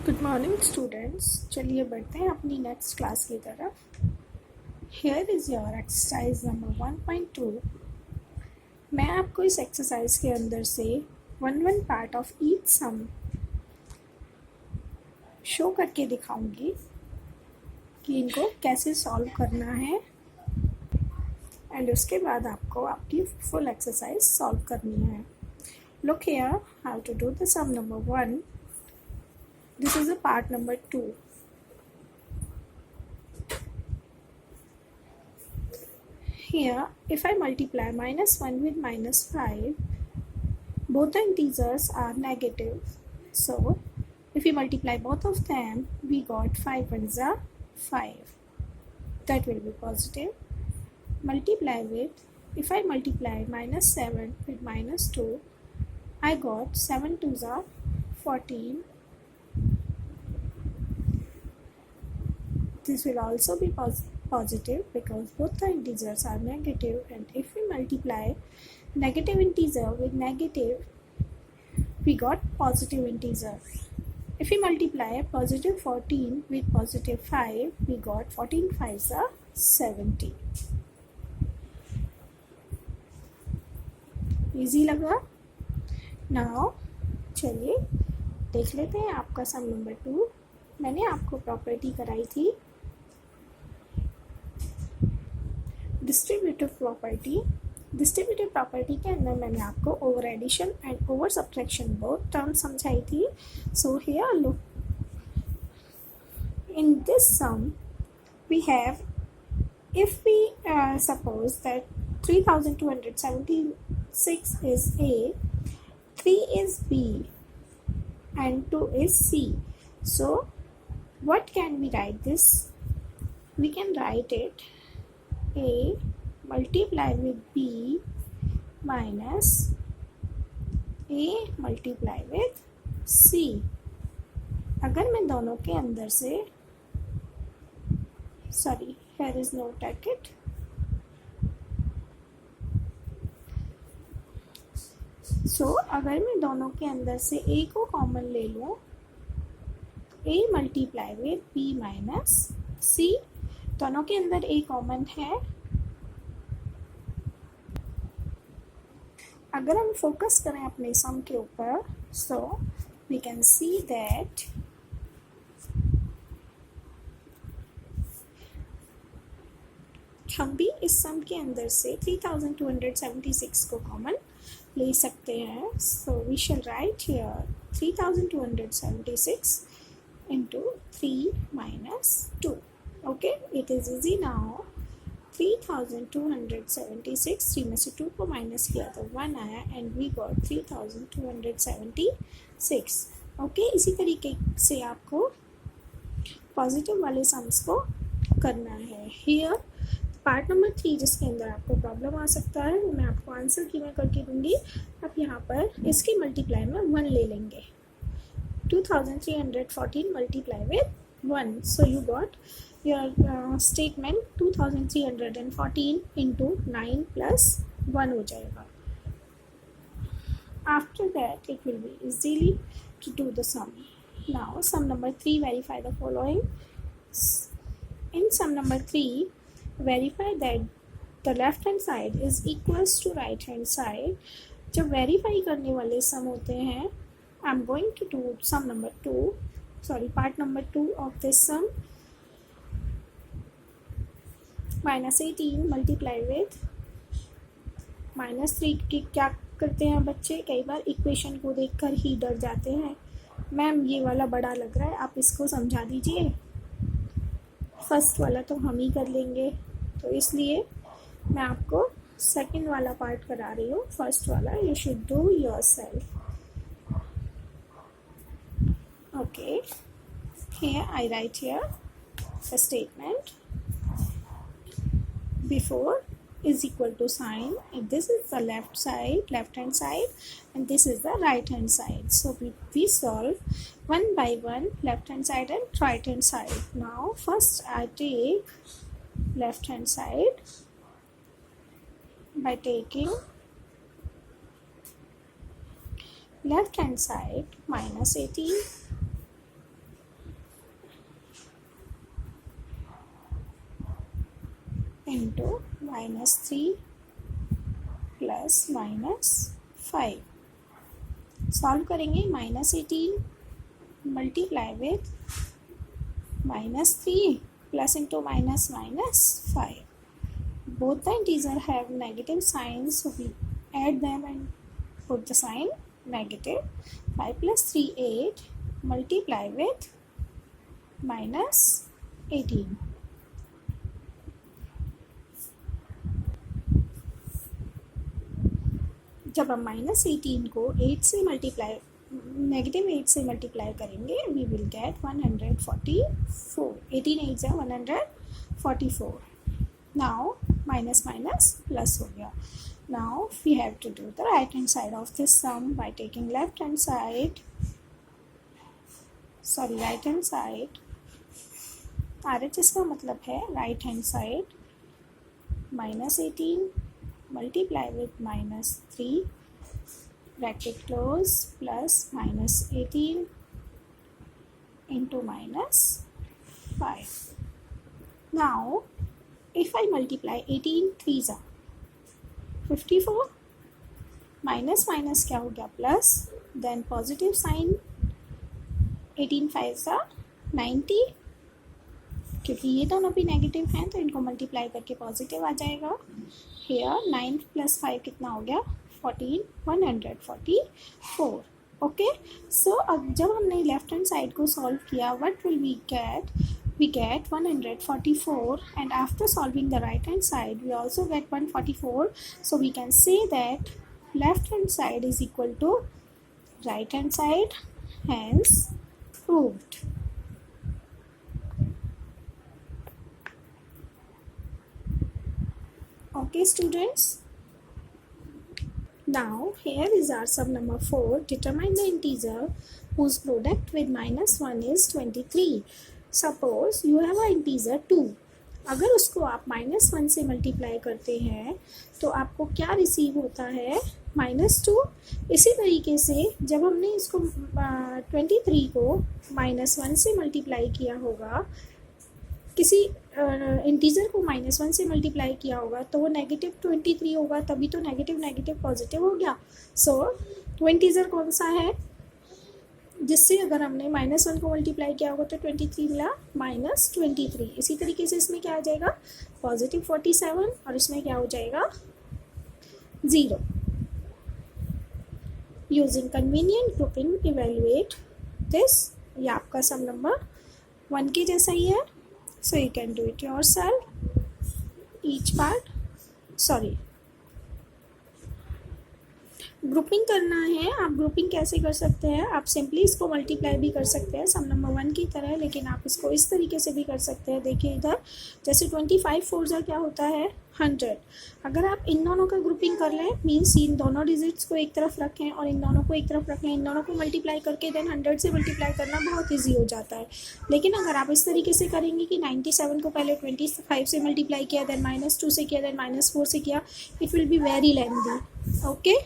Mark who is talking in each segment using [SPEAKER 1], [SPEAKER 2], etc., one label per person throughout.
[SPEAKER 1] Good morning students. चलिए बढ़ते हैं अपनी नेक्स्ट क्लास की तरफ। Here is your exercise number 1.2। मैं आपको इस एक्सरसाइज के अंदर से one part of each sum show करके दिखाऊंगी कि इनको कैसे सॉल्व करना है, एंड उसके बाद आपको आपकी फुल एक्सरसाइज सॉल्व करनी है। Look here how to do the sum number 1. This is a part number 2. Here, if I multiply -1 with -5, both the integers are negative. So, if we multiply both of them, we got 5 ones are 5. That will be positive. Multiply with, if I multiply -7 with -2, I got 7 twos are 14. This will also be positive because both the integers are negative, and if we multiply negative integer with negative, we got positive integer. If we multiply positive 14 with positive 5, we got 14 5s are 70. Easy लगा? Now चलिए देख लेते हैं आपका सम number 2. मैंने आपको property कराई थी डिस्ट्रीब्यूटिव प्रॉपर्टी के अंदर मैंने आपको over addition and over subtraction both term समझाई थी. So here look, in this sum we have, if we suppose that 3276 is A, 3 is B and 2 is C. So what can we write this? We can write it A multiply with B minus A multiply with C. अगर मैं दोनों के अंदर से, sorry, here is no bracket. So अगर मैं दोनों के अंदर से A को कॉमन ले लूँ, A multiply with B minus C, दोनों के अंदर A कॉमन है. अगर हम फोकस करें अपने सम के ऊपर, so we can see that हम भी इस सम के अंदर से 3276 को कॉमन ले सकते हैं. So we shall write here 3276 into 3 minus 2. Okay, it is easy now. 3276, 3 में से 2 को माइनस किया तो 1 आया, and we got 3276. Okay, इसी तरीके से आपको पॉजिटिव वाले सम्स को करना है. Here पार्ट नंबर 3 जिसके अंदर आपको प्रॉब्लम आ सकता है, वो मैं आपको आंसर की मैं करके दूंगी. आप यहाँ पर इसकी मल्टीप्लाई में 1 ले लेंगे. 2314 multiply with 1. So you got your statement 2314 into 9 plus 1 हो जाएगा. After that it will be easily to do the sum. Now sum number 3, verify the following. In sum number 3, verify that the left hand side is equals to right hand side. जब verify करने वाले सम होते हैं, I'm going to do sum number 2, part number 2 of this sum. -18 multiply with -3 की क्या करते हैं बच्चे, कई बार इक्वेशन को देखकर ही डर जाते हैं. मैम ये वाला बड़ा लग रहा है, आप इसको समझा दीजिए. फर्स्ट वाला तो हम ही कर लेंगे, तो इसलिए मैं आपको सेकंड वाला पार्ट करा रही हूँ. फर्स्ट वाला you should do yourself. Okay, here I write here the statement before is equal to sign, and this is the left hand side, and this is the right hand side. So we solve one by one, left hand side and right hand side. Now first I take left hand side by taking left hand side -18 into -3 plus -5. Solve करेंगे. -18 multiply with -3 plus into minus 5. Both the integers have negative signs, so we add them and put the sign negative. 5 plus 3 8 multiply with -18. जब हम -18 को 8 से multiply -8 से multiply करेंगे, we will get 144. 18 8 है 144. Now minus minus plus हो गया. Now we have to do the right hand side of this sum by taking left hand side, sorry right hand side. RHS का मतलब है right hand side. -18 multiply with -3 bracket close plus -18 into -5. Now if I multiply 18 3s are 54, minus minus क्या हो गया plus, then positive sign 18 5s are 90, क्योंकि ये दोनों भी नेगेटिव हैं तो इनको मल्टीप्लाई करके पॉजिटिव आ जाएगा. हेयर 9 + 5 कितना हो गया 14, 144. ओके, सो अब जब हमने लेफ्ट हैंड साइड को सॉल्व किया, what will we get 144, and after solving the right hand side we also get 144. So we can say that left hand side is equal to right hand side, hence proved. Okay students, now here is our sum number 4. Determine the integer whose product with -1 is 23. Suppose you have a integer 2. अगर उसको आप -1 से multiply करते हैं तो आपको क्या receive होता है -2. इसी तरीके से जब हमने इसको 23 को -1 से मल्टीप्लाई किया होगा, किसी इंटीजर को -1 से मल्टीप्लाई किया होगा तो वो -23 होगा, तभी तो नेगेटिव नेगेटिव पॉजिटिव हो गया. सो वो इंटीजर कौन सा है जिससे अगर हमने -1 को मल्टीप्लाई किया होगा तो 23 मिला -23. इसी तरीके से इसमें क्या आ जाएगा +47 और इसमें क्या हो जाएगा 0. Using convenient grouping evaluate this. ये आपका सम नंबर 1 के जैसा ही है. So you can do it yourself. Each part, sorry, grouping करना है. आप ग्रुपिंग कैसे कर सकते हैं, आप सिंपली इसको मल्टीप्लाई भी कर सकते हैं सम नंबर 1 की तरह, लेकिन आप इसको इस तरीके से भी कर सकते हैं. देखिए इधर जैसे 25 4 क्या होता है 100. अगर आप इन दोनों का ग्रुपिंग कर लें, मीन्स इन दोनों डिजिट्स को एक तरफ रखें और इन दोनों को एक तरफ रख लें, इन दोनों को मल्टीप्लाई करके देन 100 से मल्टीप्लाई करना बहुत ईजी हो जाता है. लेकिन अगर आप इस तरीके से करेंगे कि 97 को पहले 25 से मल्टीप्लाई किया, देन -2 से किया, देन -4 से किया, it will be very lengthy. Okay,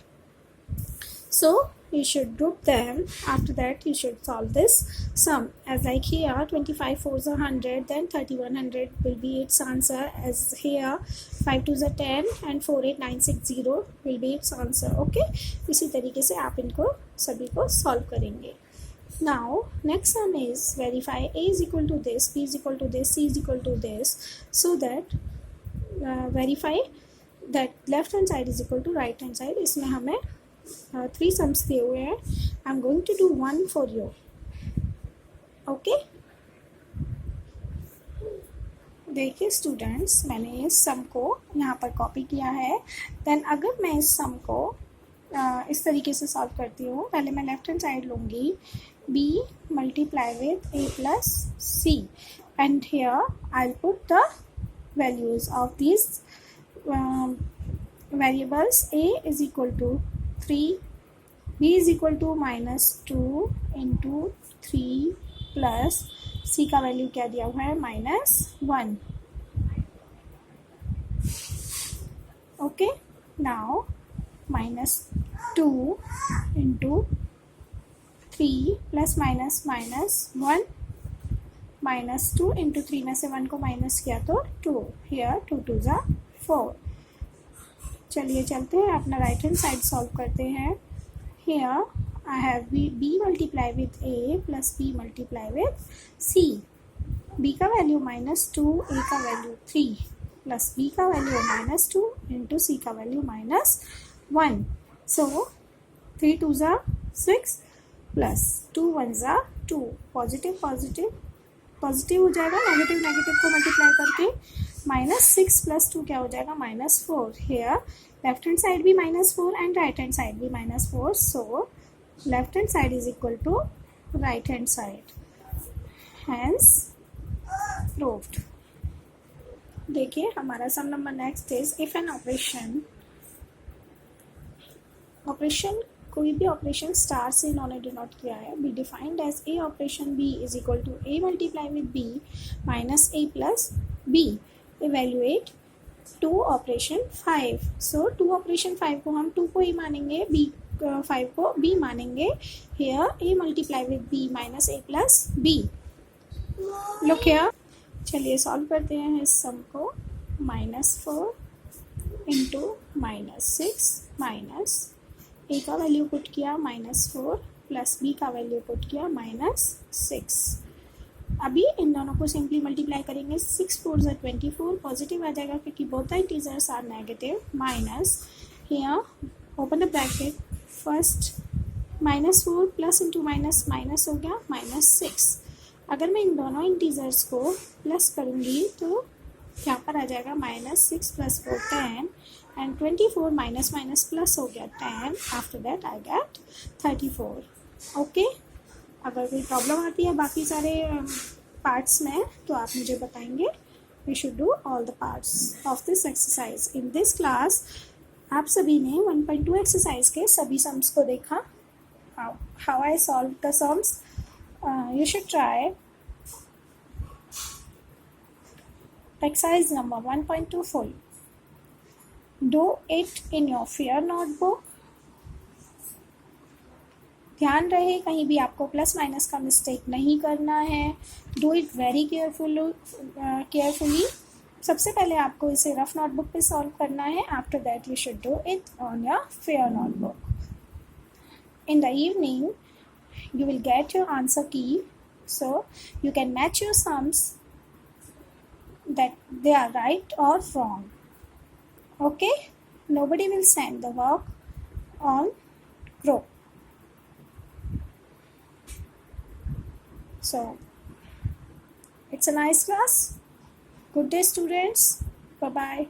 [SPEAKER 1] so you should group them. After that you should solve this sum, as like here 25 4s are 100, then 3100 will be its answer, as here 5 2s are 10 and 48960 will be its answer. Okay, इसी तरीके से आप इनको सभी को solve करेंगे. Now next sum is verify a is equal to this, b is equal to this, c is equal to this, so that verify that left hand side is equal to right hand side. इसमें हमें 3 sums दिए हुए हैं. I am going to do 1 for you. ओके, देखिए students, मैंने इस सम को यहाँ पर कॉपी किया है. देन अगर मैं इस सम को इस तरीके से सॉल्व करती हूँ, पहले मैं लेफ्ट हैंड साइड लूँगी, b multiply with a plus c, and here I put the values of this variables. a is equal to 3, b is equal to -2 into 3 plus c का वैल्यू क्या दिया हुआ है -1. Okay, now -2 into 3 plus -1 -2 into 3 में से 1 को minus किया तो 2, हियर 2 2 ज़ा 4। चलिए चलते हैं अपना राइट हैंड साइड सॉल्व करते हैं। Here I have b multiply with a plus b multiply with c। b का वैल्यू -2, a का वैल्यू 3 प्लस b का वैल्यू -2 इंटू c का वैल्यू -1। सो 3 2 ज़ा 6 प्लस 2 1 ज़ा 2। पॉजिटिव पॉजिटिव पॉजिटिव हो जाएगा, नेगेटिव नेगेटिव को मल्टीप्लाई करके -6 प्लस 2 क्या हो जाएगा -4। हेयर लेफ्ट हैंड साइड भी -4 एंड राइट हैंड साइड भी -4, so left hand side is equal to right hand side, hence proved. देखिए हमारा sum number next is if an operation कोई भी ऑपरेशन स्टार से इन्होंने डिनोट किया है, b defined as a operation b is equal to a multiply with B minus A plus b. Evaluate 2 operation 5। So 2 operation 5 को हम 2 को ही मानेंगे, बी 5 को बी मानेंगे। Here A multiply with B minus A plus B. Look here, चलिए solve करते हैं इस सम को। -4 इंटू -6 माइनस ए का वैल्यू पुट किया -4 प्लस बी का वैल्यू पुट किया -6। अभी इन दोनों को सिंपली मल्टीप्लाई करेंगे। 6 4 ज़ा 24, पॉजिटिव आ जाएगा क्योंकि both the integers are negative. Minus here open the bracket, first -4 plus into minus minus हो गया -6। अगर मैं इन दोनों इंटीजर्स को प्लस करूँगी तो यहाँ पर आ जाएगा -6 plus 4 10 and 24 minus minus plus हो गया 10। After that I get 34। Okay, अगर कोई प्रॉब्लम आती है बाकी सारे पार्ट्स में तो आप मुझे बताएंगे। We should do all the parts of this exercise in this class. आप सभी ने 1.2 एक्सरसाइज के सभी सम्स को देखा, how I solve the sums. You should try exercise number 1.2 full. Do it in your fair notebook. ध्यान रहे कहीं भी आपको प्लस माइनस का मिस्टेक नहीं करना है। Do it very carefully. सबसे पहले आपको इसे रफ नोटबुक पे सॉल्व करना है। After that you should do it on your fair notebook. In the evening you will get your answer key, so you can match your sums that they are right or wrong. Okay, nobody will send the work on group. So it's a nice class. Good day students, bye bye.